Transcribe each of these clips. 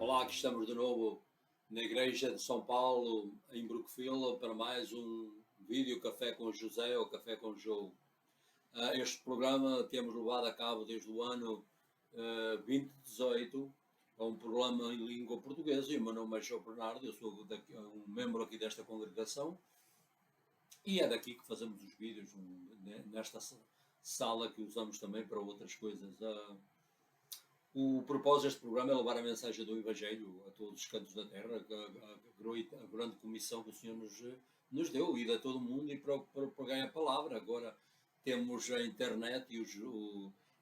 Olá, aqui estamos de novo na Igreja de São Paulo, em Brookfield, para mais um vídeo Café com José ou Café com Joe. Este programa temos levado a cabo desde o ano 2018. É um programa em língua portuguesa e o meu nome é João Bernardo, eu sou um membro aqui desta congregação e é daqui que fazemos os vídeos, nesta sala que usamos também para outras coisas. O propósito deste programa é levar a mensagem do Evangelho a todos os cantos da terra, a grande comissão que o Senhor nos deu, ir a todo o mundo e propagar a palavra. Agora temos a internet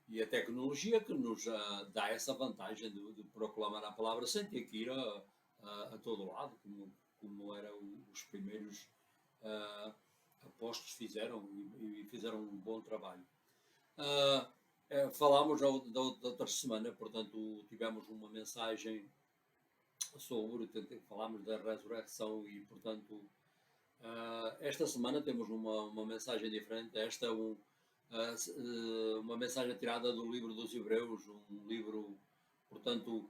e a tecnologia que nos dá essa vantagem de proclamar a palavra sem ter que ir a todo lado, como eram os primeiros apóstolos fizeram e fizeram um bom trabalho. Falámos da outra semana, portanto, tivemos uma mensagem falámos da ressurreição e, portanto, esta semana temos uma mensagem diferente. Esta é uma mensagem tirada do livro dos Hebreus, um livro, portanto,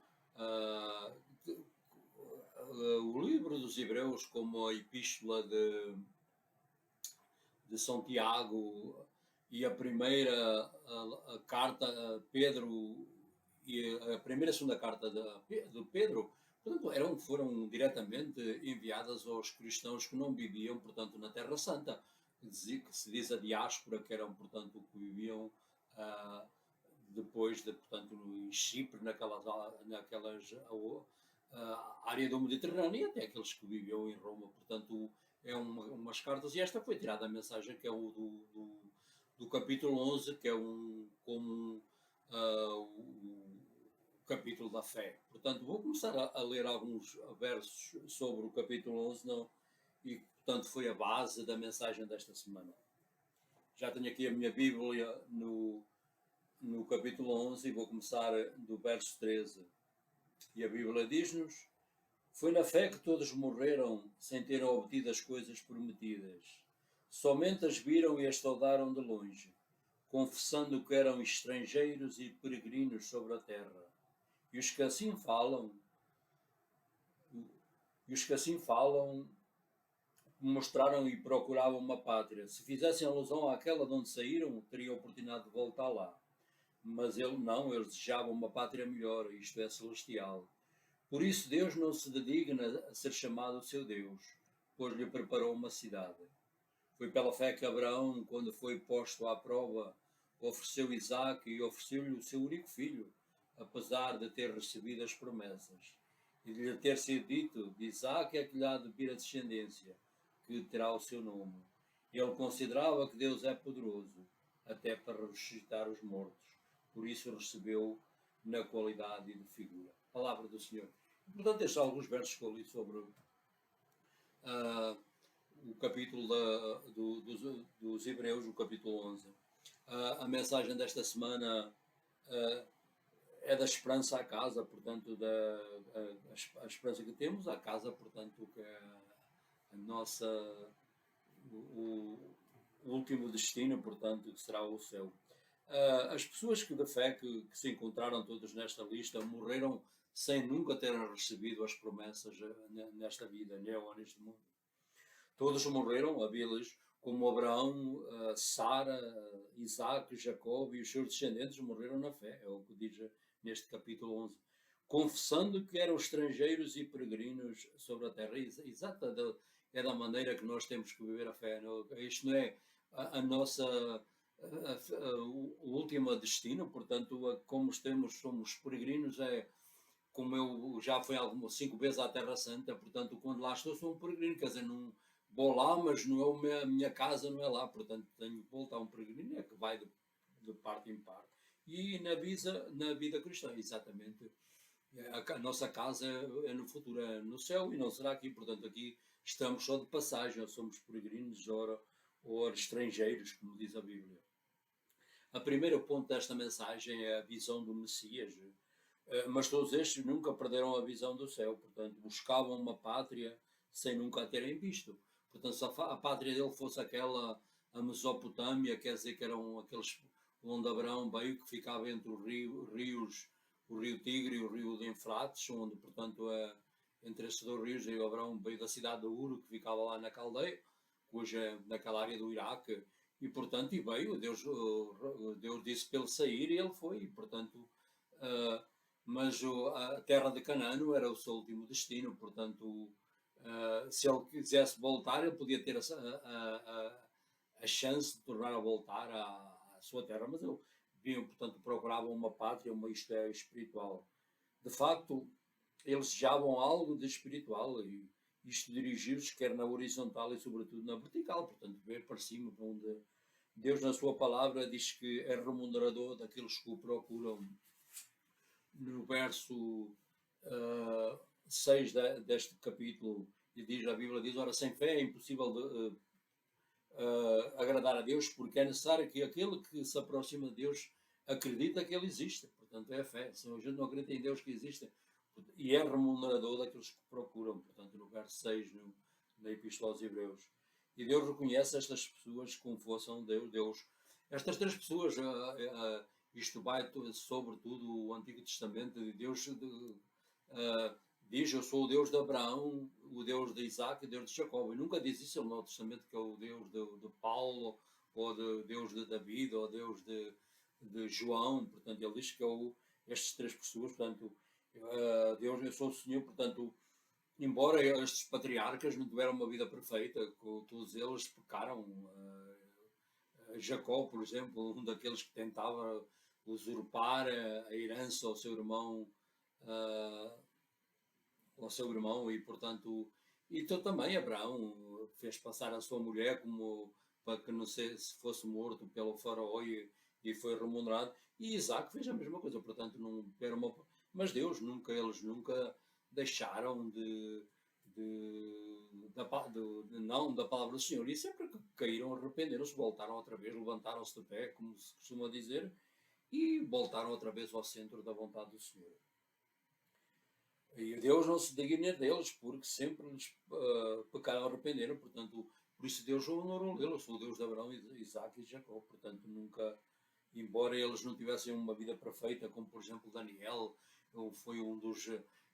o livro dos Hebreus, como a epístola de São Tiago e a primeira a carta a Pedro e a primeira e segunda carta de Pedro, portanto, foram diretamente enviadas aos cristãos que não viviam, portanto, na Terra Santa, que se diz a diáspora, que eram, portanto, que viviam depois portanto, em Chipre, naquelas área do Mediterrâneo, e até aqueles que viviam em Roma, portanto, é umas cartas, e esta foi tirada a mensagem, que é o do capítulo 11, que é o capítulo da fé. Portanto, vou começar a ler alguns versos sobre o capítulo 11, e, portanto, foi a base da mensagem desta semana. Já tenho aqui a minha Bíblia no capítulo 11 e vou começar do verso 13. E a Bíblia diz-nos: foi na fé que todos morreram sem terem obtido as coisas prometidas. Somente as viram e as saudaram de longe, confessando que eram estrangeiros e peregrinos sobre a terra. E os que assim falam, mostraram e procuravam uma pátria. Se fizessem alusão àquela de onde saíram, teriam a oportunidade de voltar lá. Mas eles desejavam uma pátria melhor, isto é, celestial. Por isso Deus não se digna a ser chamado o seu Deus, pois lhe preparou uma cidade. Foi pela fé que Abraão, quando foi posto à prova, ofereceu Isaque e ofereceu-lhe o seu único filho, apesar de ter recebido as promessas. E de lhe ter sido dito: de Isaque é que lhe há de vir a descendência, que terá o seu nome. Ele considerava que Deus é poderoso, até para ressuscitar os mortos. Por isso recebeu na qualidade de figura. Palavra do Senhor. Portanto, estes são alguns versos que eu li sobre o capítulo dos Hebreus, o capítulo 11. A mensagem desta semana é da esperança à casa, portanto, a esperança que temos à casa, portanto, que é o último destino, portanto, que será o céu. As pessoas de fé que se encontraram todas nesta lista morreram sem nunca terem recebido as promessas nesta vida, neste mundo. Todos morreram, havia-lhes como Abraão, Sara, Isaac, Jacob e os seus descendentes morreram na fé, é o que diz neste capítulo 11, confessando que eram estrangeiros e peregrinos sobre a terra. Exata é da maneira que nós temos que viver a fé. Isto não é a nossa o último destino, portanto, como somos peregrinos, como eu já fui 5 vezes à Terra Santa, portanto, quando lá estou, sou um peregrino, quer dizer, não vou lá, mas não é a minha casa, não é lá, portanto, tenho que voltar a um peregrino, que vai de parte em parte. E na vida cristã, exatamente, a nossa casa é no futuro, é no céu e não será aqui, portanto, aqui estamos só de passagem, ou somos peregrinos, ou estrangeiros, como diz a Bíblia. A primeiro ponto desta mensagem é a visão do Messias, mas todos estes nunca perderam a visão do céu, portanto, buscavam uma pátria sem nunca a terem visto. Portanto, se a pátria dele fosse a Mesopotâmia, quer dizer que eram aqueles onde Abraão veio, que ficava entre os rios o rio Tigre e o rio de Eufrates, onde, portanto, entre esses dois rios, e Abraão veio da cidade de Ur, que ficava lá na Caldeia, cuja, naquela área do Iraque, e, portanto, e veio, Deus disse para ele sair e ele foi, e, portanto, mas a terra de Canaã era o seu último destino, portanto, se ele quisesse voltar, ele podia ter a chance de tornar a voltar à sua terra, mas ele vinha, portanto, procuravam uma pátria, uma isto é, espiritual. De facto, eles desejavam algo de espiritual e isto dirigiu-se quer na horizontal e sobretudo na vertical, portanto, ver para cima, para onde Deus na sua palavra diz que é remunerador daqueles que o procuram. No verso 6 deste capítulo, a Bíblia diz, ora, sem fé é impossível agradar a Deus, porque é necessário que aquele que se aproxima de Deus acredita que Ele existe. Portanto, é a fé. Se a gente não acredita em Deus que existe, e é remunerador daqueles que procuram. Portanto, no verso 6, na Epístola aos Hebreus. E Deus reconhece estas pessoas como fossem Deus. Estas três pessoas, isto vai sobretudo o Antigo Testamento, de Deus diz, eu sou o Deus de Abraão, o Deus de Isaac e o Deus de Jacó. E nunca diz isso no Novo Testamento, que é o Deus de Paulo, ou de Deus de David, ou Deus de João. Portanto, ele diz que é estas três pessoas. Portanto, Deus, eu sou o Senhor. Portanto, embora estes patriarcas não tiveram uma vida perfeita, todos eles pecaram. Jacó, por exemplo, um daqueles que tentava usurpar a herança ao seu irmão e, portanto, e então, também Abraão fez passar a sua mulher como para que não se fosse morto pelo faraó e foi remunerado. E Isaac fez a mesma coisa, portanto, não era uma. Mas Deus eles nunca deixaram não da palavra do Senhor. E sempre que caíram, arrependeram-se, voltaram outra vez, levantaram-se de pé, como se costuma dizer, e voltaram outra vez ao centro da vontade do Senhor. E Deus não se digna deles, porque sempre eles pecaram, arrependeram. Portanto, por isso Deus honorou eles. Eu sou o Deus de Abraão, Isaac e Jacó. Portanto, nunca, embora eles não tivessem uma vida perfeita, como por exemplo Daniel, foi um dos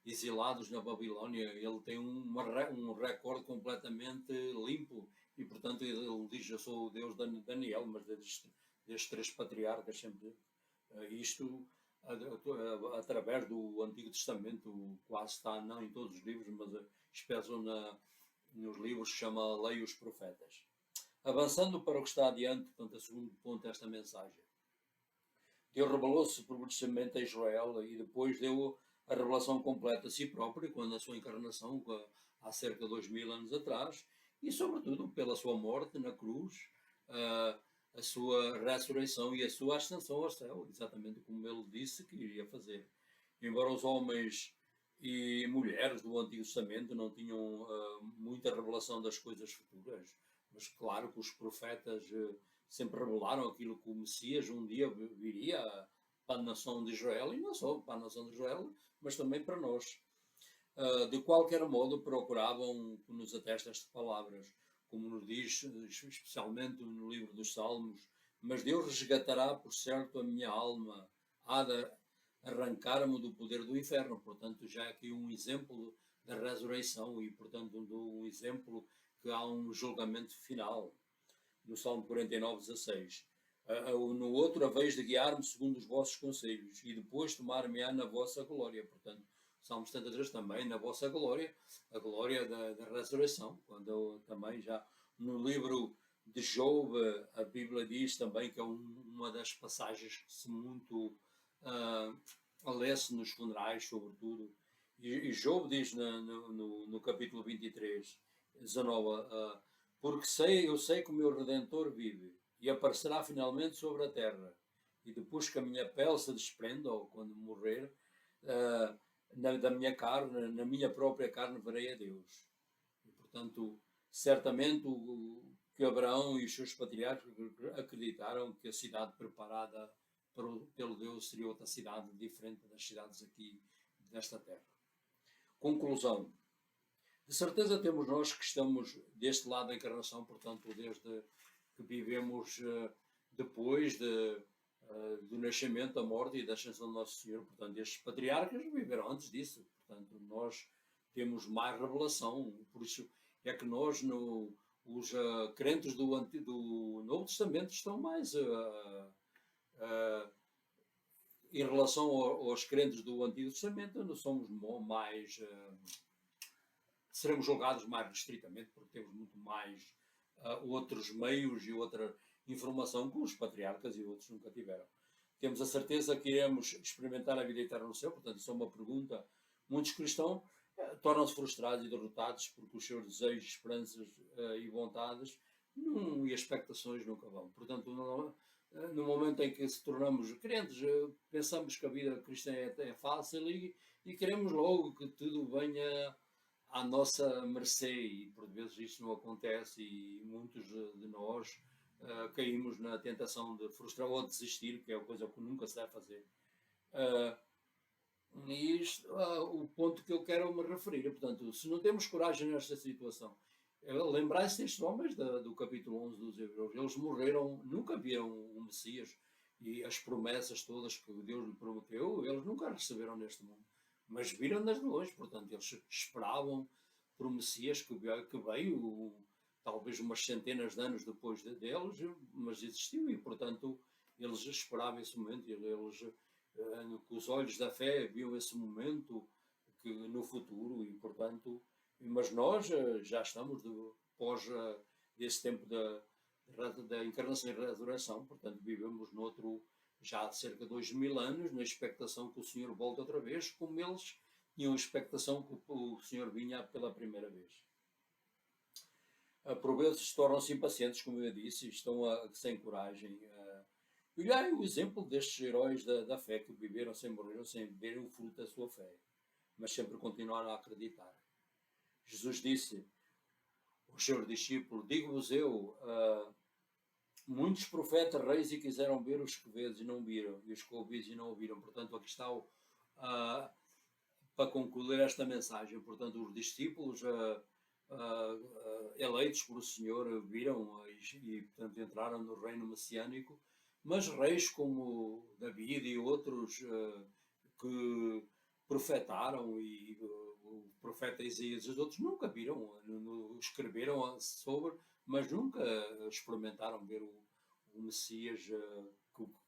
exilados na Babilónia, ele tem um recorde completamente limpo. E, portanto, ele diz, eu sou o Deus de Daniel, mas destes três patriarcas, sempre isto através do Antigo Testamento, quase está, não em todos os livros, mas expressam nos livros que chama a Lei e os Profetas. Avançando para o que está adiante, portanto, o segundo ponto desta mensagem. Deus revelou-se progressivamente a Israel e depois deu a revelação completa a si próprio, quando a sua encarnação, há cerca de 2000 anos atrás, e sobretudo pela sua morte na cruz, a sua ressurreição e a sua ascensão ao céu, exatamente como ele disse que iria fazer. Embora os homens e mulheres do Antigo Testamento não tinham muita revelação das coisas futuras, mas claro que os profetas sempre revelaram aquilo que o Messias um dia viria para a nação de Israel, e não só para a nação de Israel, mas também para nós. De qualquer modo, procuravam que nos ateste estas palavras, como nos diz especialmente no livro dos Salmos, mas Deus resgatará por certo a minha alma, há de arrancar-me do poder do inferno. Portanto, já aqui um exemplo da ressurreição e, portanto, um exemplo que há um julgamento final, no Salmo 49:16. No outro, a vez de guiar-me segundo os vossos conselhos e depois tomar-me-á na vossa glória. Portanto, Salmo 73 também, na vossa glória, a glória da ressurreição, quando também já no livro de Job, a Bíblia diz também que é uma das passagens que se muito lê-se nos funerais, sobretudo, e Job diz no capítulo 23, 19, porque eu sei que o meu Redentor vive e aparecerá finalmente sobre a terra, e depois que a minha pele se desprenda, ou quando morrer, da minha carne, na minha própria carne verei a Deus. E, portanto, certamente que Abraão e os seus patriarcas acreditaram que a cidade preparada pelo Deus seria outra cidade diferente das cidades aqui desta terra. Conclusão. De certeza temos nós que estamos deste lado da encarnação, portanto, desde que vivemos depois de do nascimento, da morte e da ascensão do Nosso Senhor. Portanto, estes patriarcas viveram antes disso. Portanto, nós temos mais revelação. Por isso é que nós, os crentes do Novo Testamento, estão mais em relação aos crentes do Antigo Testamento, nós somos mais. Seremos julgados mais restritamente, porque temos muito mais outros meios e outra informação que os patriarcas e outros nunca tiveram. Temos a certeza que iremos experimentar a vida eterna no céu, portanto, isso é uma pergunta. Muitos cristãos tornam-se frustrados e derrotados porque os seus desejos, esperanças e vontades e expectações nunca vão. Portanto, no momento em que se tornamos crentes, pensamos que a vida cristã é fácil e queremos logo que tudo venha à nossa mercê, e por vezes isto não acontece e muitos de nós caímos na tentação de frustrar ou desistir, que é uma coisa que nunca se deve fazer. E isto, o ponto que eu quero me referir, portanto, se não temos coragem nesta situação, lembrai-se destes homens do capítulo 11 dos Hebreus, eles morreram, nunca viram o Messias, e as promessas todas que Deus lhe prometeu, eles nunca receberam neste mundo, mas viram-nas de longe. Portanto, eles esperavam por um Messias que veio, talvez umas centenas de anos depois deles, mas existiu, e portanto eles esperavam esse momento, eles com os olhos da fé viam esse momento que no futuro, e portanto, mas nós já estamos pós desse tempo da encarnação e ressurreição, portanto vivemos noutro, já há cerca de 2000 anos, na expectação que o Senhor volte outra vez, como eles tinham a expectação que o Senhor vinha pela primeira vez. Por vezes tornam-se impacientes, como eu disse, e estão sem coragem. E olhai o exemplo destes heróis da fé que viveram sem morrer, sem verem o fruto da sua fé, mas sempre continuaram a acreditar. Jesus disse aos seus discípulos: digo-vos eu, muitos profetas, reis, e quiseram ver os que vedes e não viram, e os que ouvis e não ouviram. Portanto, aqui está para concluir esta mensagem. Portanto, os discípulos eleitos por o Senhor viram e portanto, entraram no reino messiânico, mas reis como David e outros que profetaram, e o profeta Isaías e os outros nunca viram, escreveram sobre, mas nunca experimentaram ver o Messias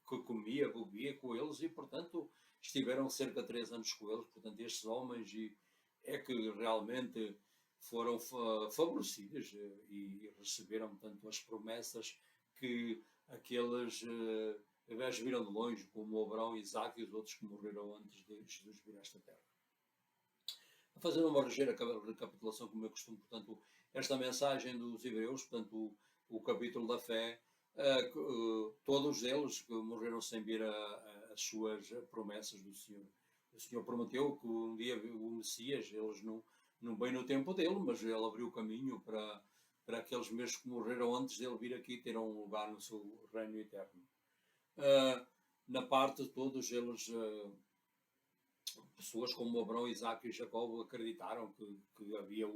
que comia, bebia com eles, e portanto estiveram cerca de 3 anos com eles. Portanto, estes homens é que realmente foram favorecidos e receberam, portanto, as promessas que aqueles viram de longe, como Abraão, Isaac e os outros que morreram antes de Jesus vir a esta terra. Fazendo uma ligeira recapitulação, como eu costumo, portanto, esta mensagem dos Hebreus, portanto, o capítulo da fé, todos eles que morreram sem ver as suas promessas do Senhor. O Senhor prometeu que um dia o Messias, eles não bem no tempo dele, mas ele abriu o caminho para aqueles mesmos que morreram antes dele vir aqui terem um lugar no seu reino eterno. Na parte de todos eles, pessoas como Abraão, Isaac e Jacó acreditaram que havia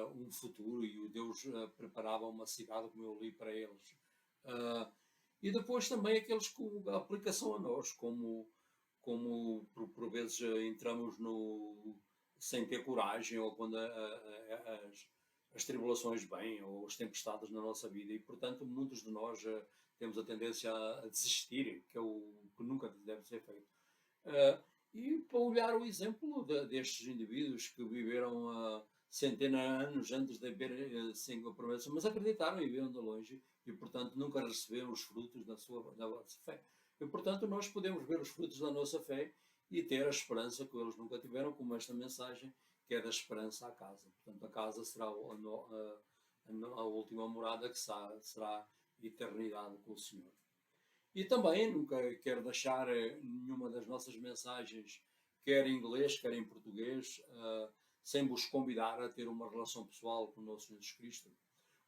um futuro, e o Deus preparava uma cidade, como eu li para eles. E depois também aqueles com a aplicação a nós, como por vezes entramos sem ter coragem, ou quando as tribulações vêm, ou as tempestades na nossa vida, e portanto muitos de nós temos a tendência a desistir, que é o que nunca deve ser feito. E para olhar o exemplo destes indivíduos que viveram centenas de anos antes de ver sem a promessa, mas acreditaram e viram de longe, e portanto nunca receberam os frutos da vossa fé. E portanto nós podemos ver os frutos da nossa fé e ter a esperança que eles nunca tiveram, como esta mensagem, que é da esperança à casa. Portanto, a casa será a última morada, que será a eternidade com o Senhor. E também nunca quero deixar nenhuma das nossas mensagens, quer em inglês, quer em português, sem vos convidar a ter uma relação pessoal com o nosso Jesus Cristo.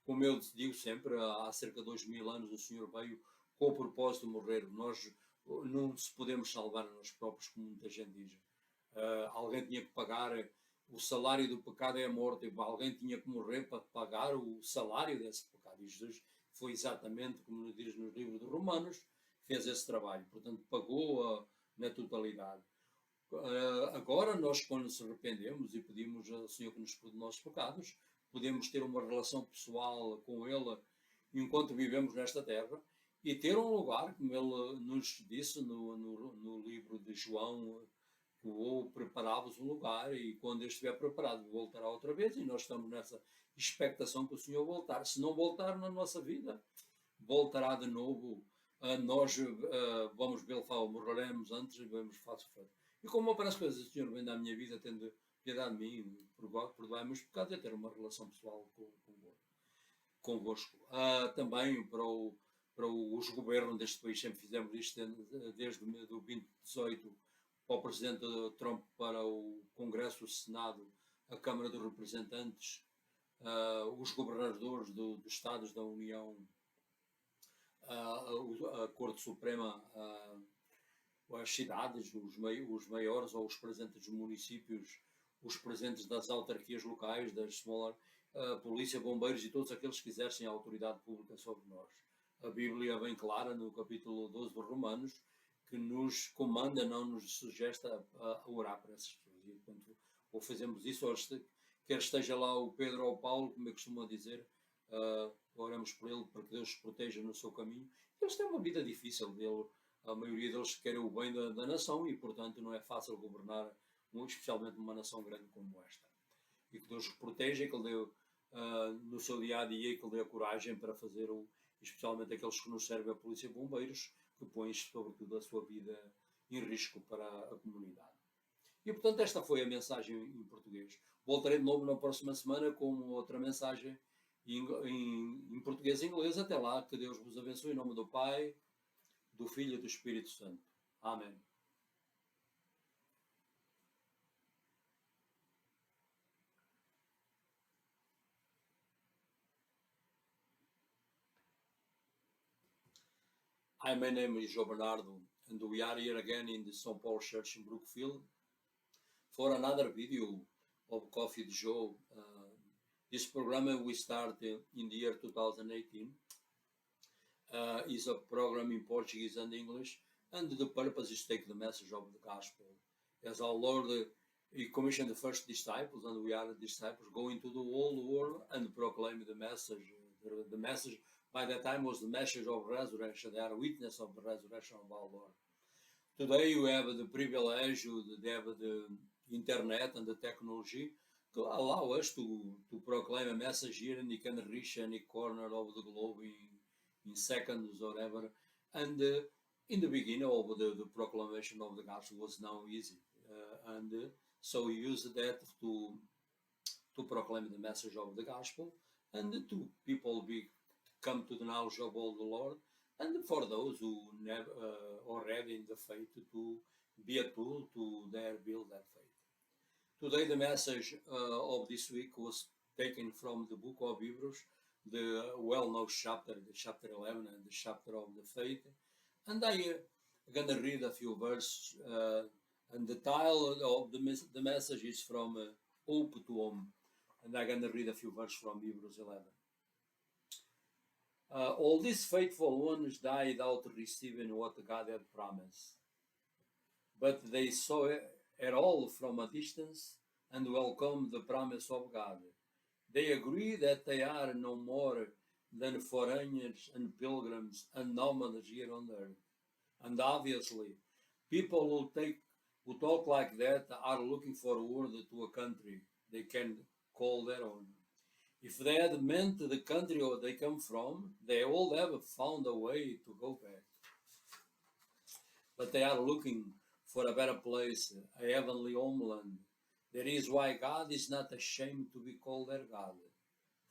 Como eu digo sempre, há cerca de 2000 anos o Senhor veio com o propósito de morrer. Nós não se podemos salvar a nós próprios, como muita gente diz. Alguém tinha que pagar, o salário do pecado é a morte, e alguém tinha que morrer para pagar o salário desse pecado. E Jesus foi exatamente como nos diz nos livros de Romanos, fez esse trabalho, portanto pagou na totalidade. Agora nós, quando nos arrependemos e pedimos ao Senhor que nos perdoe os nossos pecados, podemos ter uma relação pessoal com Ele enquanto vivemos nesta terra e ter um lugar, como Ele nos disse no livro de João, que vou preparar-vos um lugar e quando eu estiver preparado voltará outra vez, e nós estamos nessa expectação que o Senhor voltar. Se não voltar na nossa vida, voltará de novo. Nós vamos vê-lo falar, morreremos antes e vemos face a face. E como para as coisas o Senhor vem da minha vida, tendo piedade de mim, perdoai-me os pecados, é ter uma relação pessoal convosco. Também para os governos deste país, sempre fizemos isto desde o 2018, para o Presidente Trump, para o Congresso, o Senado, a Câmara dos Representantes, os governadores dos Estados da União, a Corte Suprema, as cidades, os maiores ou os presidentes dos municípios, os presidentes das autarquias locais, das smaller, polícia, bombeiros e todos aqueles que exercem a autoridade pública sobre nós. A Bíblia é bem clara no capítulo 12 de Romanos, que nos comanda, não nos sugesta a orar para essas pessoas. E, portanto, ou fazemos isso, ou quer esteja lá o Pedro ou o Paulo, como eu costumo dizer, oramos por ele, para que Deus os proteja no seu caminho. Eles têm uma vida difícil, a maioria deles querem o bem da nação e, portanto, não é fácil governar, especialmente uma nação grande como esta. E que Deus os proteja, que Ele dê no seu dia-a-dia, que Ele dê a coragem para fazer, especialmente aqueles que nos servem a polícia e bombeiros, que põem, sobretudo, a sua vida em risco para a comunidade. E, portanto, esta foi a mensagem em português. Voltarei de novo na próxima semana com outra mensagem em português e inglês. Até lá, que Deus vos abençoe em nome do Pai, do Filho e do Espírito Santo. Amém. Hi, my name is João Bernardo, and we are here again in the St. Paul Church in Brookfield for another video of Coffee with Joe. This program we started in the year 2018. Is a program in Portuguese and English, and the purpose is to take the message of the gospel. As our Lord He commissioned the first disciples, and we are the disciples, going to the whole world and proclaim the message. The message by that time was the message of resurrection. They are witness of the resurrection of our Lord. Today you have the privilege, they have the internet and the technology to allow us to proclaim a message here, and you can reach any corner of the globe in seconds or whatever. And in the beginning of the proclamation of the gospel was not easy. So we used that to proclaim the message of the gospel, and to people come to the knowledge of all the Lord, and for those who never already in the faith to be a tool to build that faith. Today the message of this week was taken from the book of Hebrews, the well-known chapter, the chapter 11 and the chapter of the faith. And I'm going to read a few verses, and the title of the message is from Hope to Home. And I'm going to read a few verses from Hebrews 11. All these faithful ones died without receiving what God had promised. But they saw it all from a distance and welcomed the promise of God. They agree that they are no more than foreigners and pilgrims and nomads here on earth. And obviously, people who talk like that are looking forward to a country they can call their own. If they had meant the country they come from, they all have found a way to go back. But they are looking for a better place, a heavenly homeland. That is why God is not ashamed to be called their God,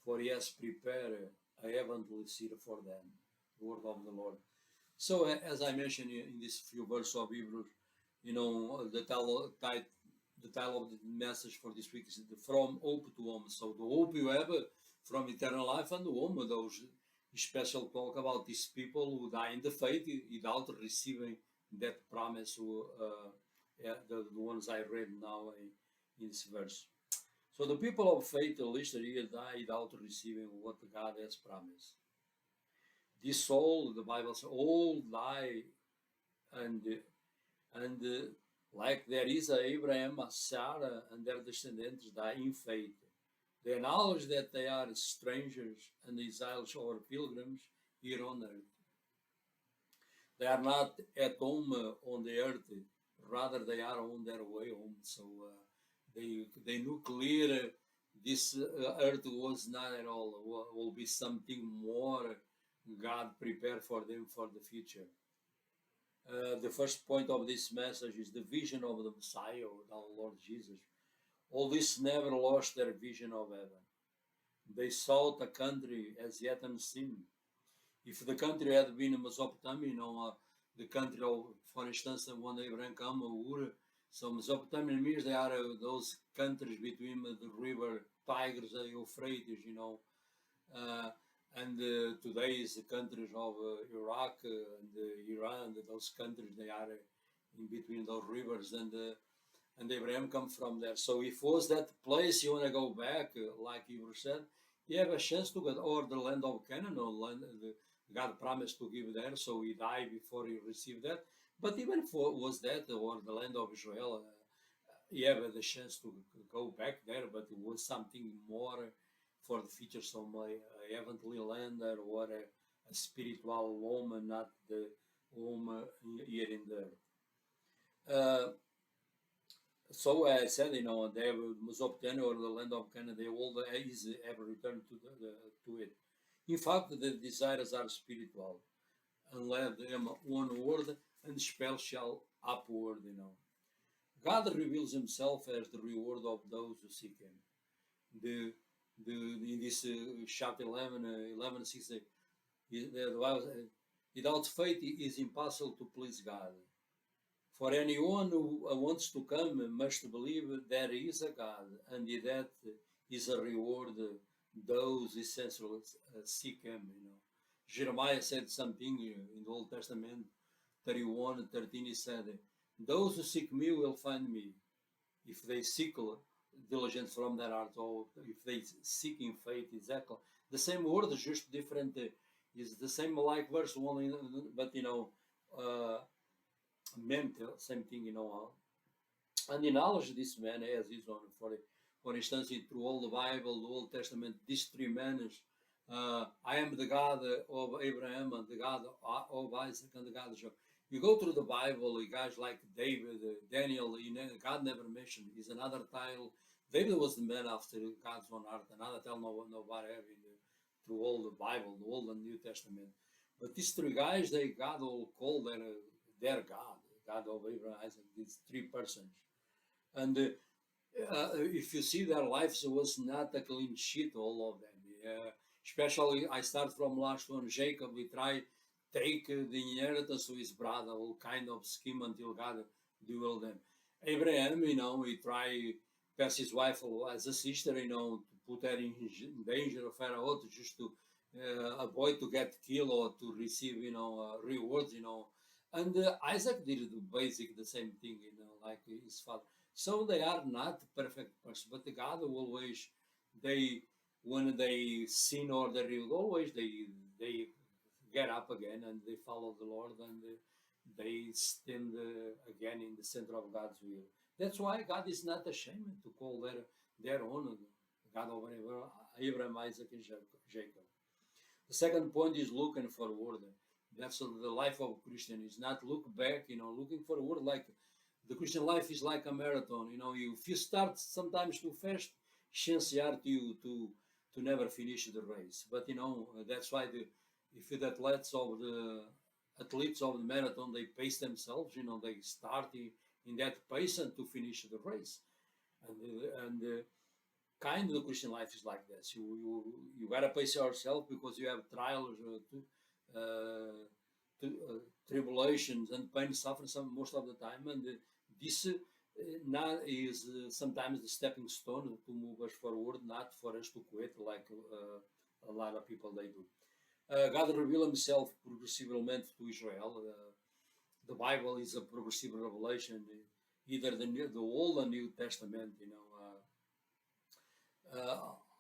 for He has prepared a heavenly city for them. The word of the Lord. So, as I mentioned in these few verses of Hebrews, the title of the message for this week is From Hope to Home. So, the hope you have from eternal life and the home, those special talk about these people who die in the faith without receiving that promise, the ones I read now in this verse. So the people of faith listed here died without receiving what God has promised. This soul, the Bible says, all die and like there is a Abraham, a Sarah, and their descendants die in faith. They acknowledge that they are strangers and exiles or pilgrims here on earth. They are not at home on the earth, rather they are on their way home. So they knew clear this earth was not at all, will be something more God prepared for them for the future. The first point of this message is the vision of the Messiah, our Lord Jesus. All this never lost their vision of heaven. They sought a country as yet unseen. If the country had been Mesopotamia, the country of, for instance, when Abraham came, Ur, so Mesopotamia means they are those countries between the river Tigris and Euphrates, uh, and today is the countries of Iraq and Iran, those countries, they are in between those rivers, and Abraham come from there. So if was that place you want to go back, like you said, you have a chance to get over the land of Canaan, or land, God promised to give there, so he died before he received that. But even for was that or the land of Israel, you have the chance to go back there, but it was something more for the future, some heavenly land or a spiritual home, and not the home here in there. So I said, they Mesopotamia or the land of Canaan, they all easy ever returned to it. In fact, the desires are spiritual, and let them onward and special upward. God reveals Himself as the reward of those who seek Him. In this chapter 11, 6, without faith it is impossible to please God. For anyone who wants to come must believe there is a God, and that is a reward those essentially seek Him. Jeremiah said something in the Old Testament, 31:13. He said, "Those who seek me will find me, if they seek diligence from their heart, or if they seek in faith." Exactly the same word, just different. Is the same like verse one, but meant same thing. And the knowledge this man has his own. For instance, through all the Bible, the Old Testament, these three men is, I am the God of Abraham, and the God of Isaac, and the God of Jacob. You go through the Bible, guys like David, Daniel, God never mentioned. He's another title. David was the man after God's own heart. Another title nobody have through all the Bible, the Old and New Testament. But these three guys, God will call their God, God of Abraham, Isaac, these three persons. And if you see their lives, it was not a clean sheet, all of them. Especially, I start from last one, Jacob. We try take the inheritance of his brother, all kind of scheme until God duel them. Abraham, he try pass his wife as a sister, to put her in danger of Pharaoh, just to avoid to get killed or to receive, rewards, And Isaac did basic the same thing, like his father. So they are not perfect person, but God always, when they sin or they rebel, always they get up again and they follow the Lord, and they stand again in the center of God's will. That's why God is not ashamed to call their own God over Abraham, Isaac, and Jacob. The second point is looking forward. That's the life of a Christian. Is not look back, looking forward. Like the Christian life is like a marathon. If you start sometimes too fast, chances are to never finish the race. But that's why if the athletes of the marathon, they pace themselves. They start in that pace and to finish the race. And kind of the Christian life is like this. You gotta pace yourself because you have trials, tribulations and pain, suffering most of the time, and this now is sometimes the stepping stone to move us forward, not for us to quit like a lot of people they do. God revealed Himself progressively to Israel. The Bible is a progressive revelation, either the Old and New Testament.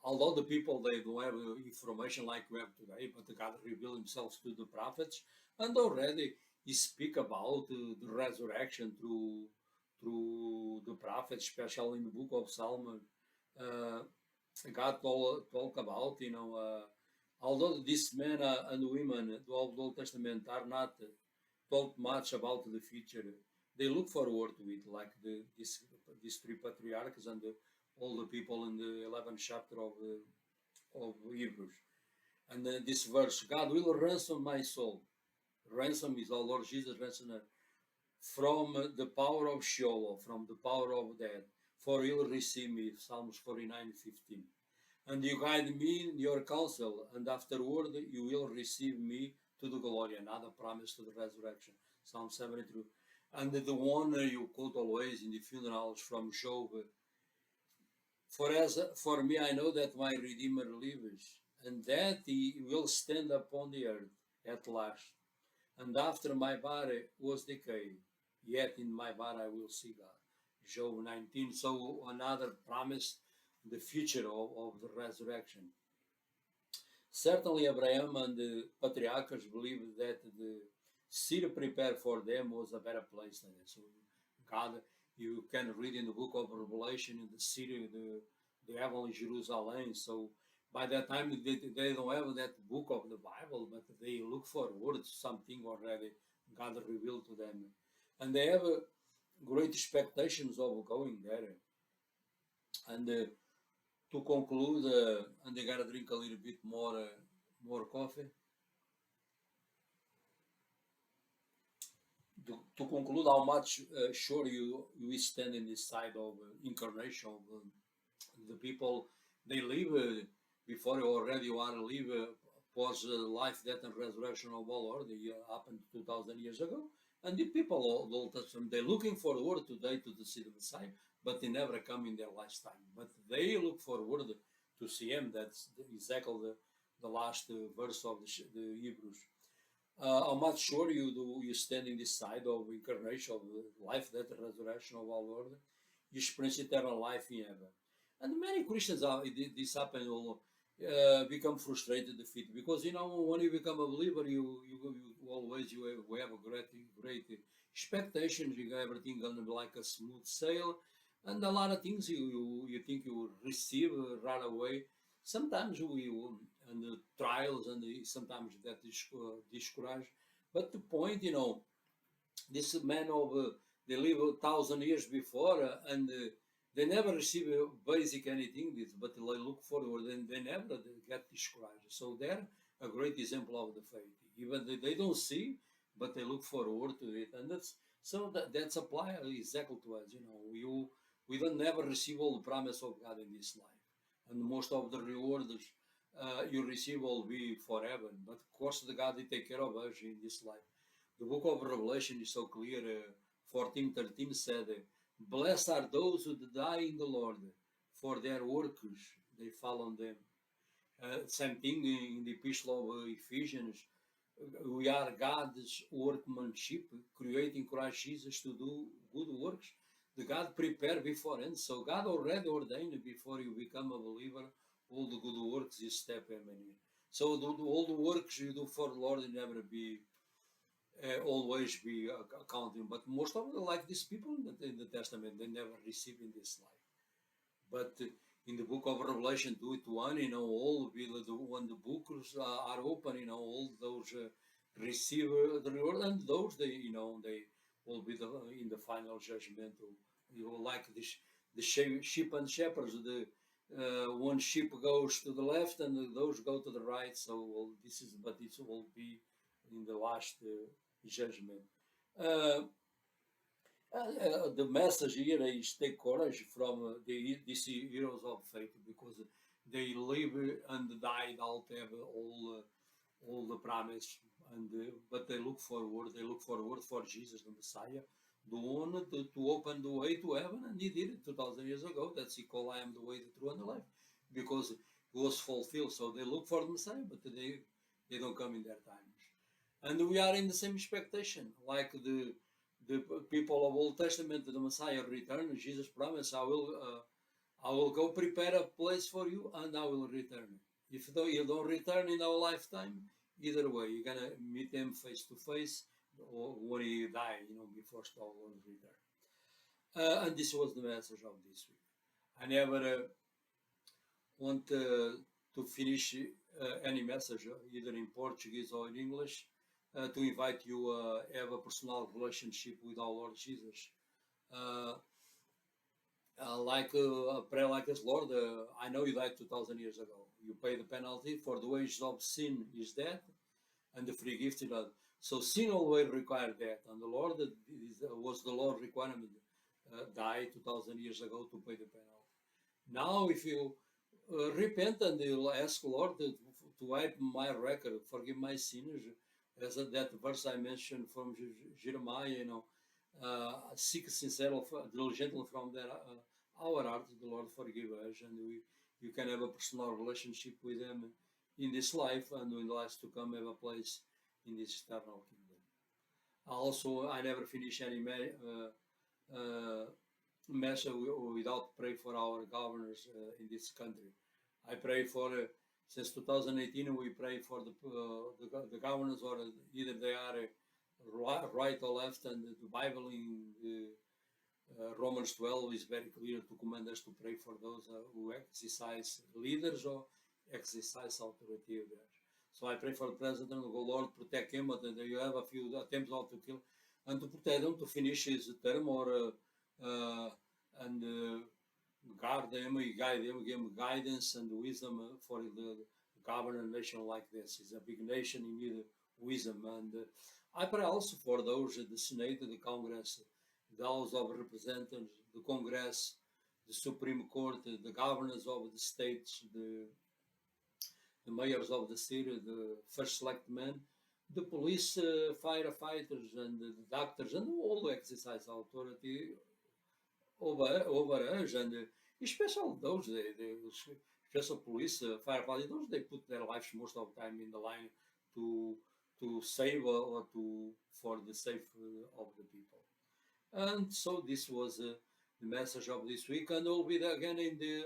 Although the people they don't have information like we have today, but God revealed Himself to the prophets, and already he speak about the resurrection through the prophets, especially in the book of Psalm. Uh, God talk about, although these men and women of the Old Testament are not told much about the future, they look forward to it, like these three patriarchs and all the people in the 11th chapter of Hebrews. And this verse, God will ransom my soul. Ransom is our Lord Jesus ransomed from the power of Sheol, from the power of death, for he will receive me, Psalms 49:15. And you guide me in your counsel, and afterward you will receive me to the glory. Another promise to the resurrection, Psalm 73. And the one you quote always in the funerals from Job, for me I know that my Redeemer lives, and that he will stand upon the earth at last. And after my body was decayed, yet in my body I will see God. Job 19. So another promise, the future of the resurrection. Certainly Abraham and the patriarchs believed that the city prepared for them was a better place than it. So God, you can read in the book of Revelation in the city, the heavenly Jerusalem. So by that time they don't have that book of the Bible, but they look forward to something already God revealed to them. And they have great expectations of going there. And to conclude, and they gotta drink a little bit more coffee. To conclude, how much sure you stand in this side of incarnation of the people they live before you already want to live post life, death, and resurrection of our Lord. It happened 2,000 years ago, and the people of the Old Testament they're looking forward today to see the Messiah, but they never come in their lifetime. But they look forward to see him. That's exactly the last verse of the Hebrews. How much sure you stand in this side of incarnation, of life, death, and resurrection of our Lord? You experience eternal life in heaven. And many Christians are this happen will become frustrated, defeated, because when you become a believer, you always we have a great expectations. You got everything gonna be like a smooth sail, and a lot of things you think you will receive right away. Sometimes we and the trials and sometimes that discourage. But the point, this man of they live 1,000 years before and they never receive basic anything, but they look forward and they never get discouraged. So they're a great example of the faith. Even they don't see, but they look forward to it, and that's apply exactly to us. We don't never receive all the promise of God in this life, and most of the rewards you receive will be forever. But of course, the God will take care of us in this life. The book of Revelation is so clear. 14:13 said, "Blessed are those who die in the Lord, for their works they follow them." Same thing in the Epistle of Ephesians. We are God's workmanship, creating Christ Jesus to do good works. The God prepared beforehand, so God already ordained before you become a believer all the good works you step in. So all the works you do for the Lord will never be always be accounting. But most of them, like these people in the Testament, they never receive in this life. But in the book of Revelation 2:1, all when the books are open, all those receive the reward, and those they will be in the final judgment. Like the sheep and shepherds, the one sheep goes to the left and those go to the right. So but it will be in the last judgment. Uh, the message here is take courage from these heroes of faith, because they live and died out have all the promise, and but they look forward for Jesus the Messiah, the one to open the way to heaven, and he did it 2,000 years ago. That's he called I am the way, the truth, and the life, because it was fulfilled. So they look for the Messiah, but they don't come in their times, and we are in the same expectation, like the people of Old Testament, the Messiah return. Jesus promised, I will go prepare a place for you, and I will return. If you don't return in our lifetime, either way, you're gonna meet them face to face. when he died, before Stalin returned. And this was the message of this week. I never want to finish any message, either in Portuguese or in English, to invite you have a personal relationship with our Lord Jesus. Pray like this, Lord, I know you died 2,000 years ago. You pay the penalty, for the wages of sin is death, and the free gift is love. So sin always required death, and the Lord was the Lord requirement died 2,000 years ago to pay the penalty. Now, if you repent and you'll ask Lord to wipe my record, forgive my sinners, as that verse I mentioned from Jeremiah, seek sincerely, diligently from our heart, the Lord forgive us, and you can have a personal relationship with Him in this life, and in the lives to come have a place in this eternal kingdom. Also, I never finish any message without pray for our governors in this country. I pray for since 2018 we pray for the governors, or either they are right or left, and the Bible in Romans 12 is very clear to command us to pray for those who exercise leaders or exercise authority. So I pray for the president, the Lord protect him, but you have a few attempts not to kill, and to protect him to finish his term, or and guard them, guide them, give him guidance and wisdom for the govern a nation like this. It's a big nation, you need wisdom. And I pray also for those at the Senate, the Congress, the House of Representatives, the Congress, the Supreme Court, the governors of the states, the mayors of the city, the first selectmen, the police, firefighters, and the doctors, and all who exercise authority over us, and especially those, the special police, firefighters, those they put their lives most of the time in the line to save or for the safety of the people. And so this was the message of this week, and we'll be there again in the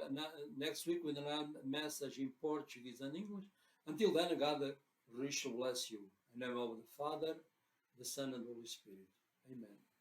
next week with another message in Portuguese and English. Until then, God richly bless you. In the name of the Father, the Son, and the Holy Spirit. Amen.